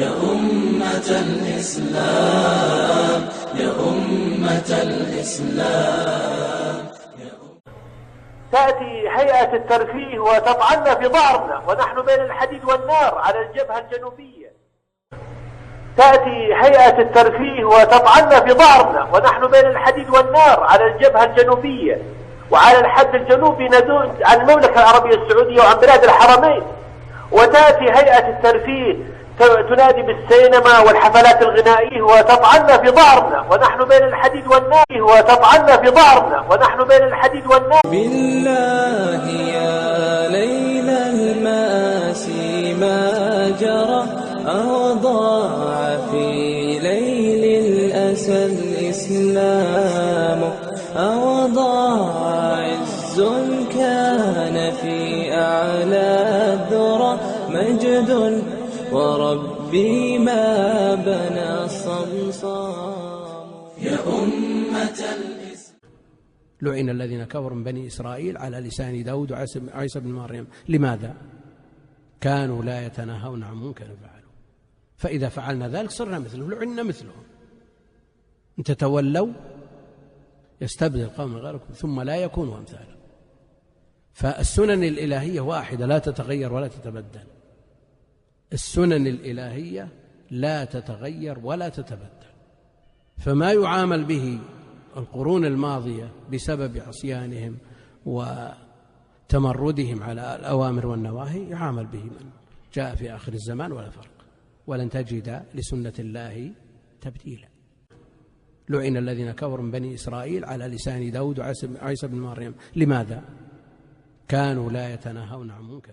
يا أمة الإسلام يا أمة الإسلام. تأتي هيئة الترفيه وتطعن في ظهرنا ونحن بين الحديد والنار على الجبهة الجنوبية. تأتي هيئة الترفيه وتطعن في ظهرنا ونحن بين الحديد والنار على الجبهة الجنوبية وعلى الحد الجنوبي عن المملكة العربية السعودية وعن بلاد الحرمين. وتأتي هيئة الترفيه تنادي بالسينما والحفلات الغنائية وتطعن في ظهرنا ونحن بين الحديد والنار بالله يا ليل المآسي ما جرى أضاع في ليل الأسى الإسلام أوضاع عز كان في أعلى الذرى مجد وربي ما بنى صمصام. يا أمة الإسلام لعن الذين كفروا من بني إسرائيل على لسان داود وعيسى بن مريم. لماذا؟ كانوا لا يتناهون عن منكر فعلوا، فإذا فعلنا ذلك صرنا مثلهم، لعنا مثلهم. إن تتولوا يستبدل قوما غيركم ثم لا يكونوا أمثالكم. فالسنن الإلهية واحدة لا تتغير ولا تتبدل. السنن الإلهية لا تتغير ولا تتبدل. فما يعامل به القرون الماضية بسبب عصيانهم وتمردهم على الأوامر والنواهي يعامل به من جاء في آخر الزمان ولا فرق، ولن تجد لسنة الله تبديلا. لعن الذين كفروا من بني إسرائيل على لسان داود وعيسى بن مريم. لماذا؟ كانوا لا يتناهون عن منكر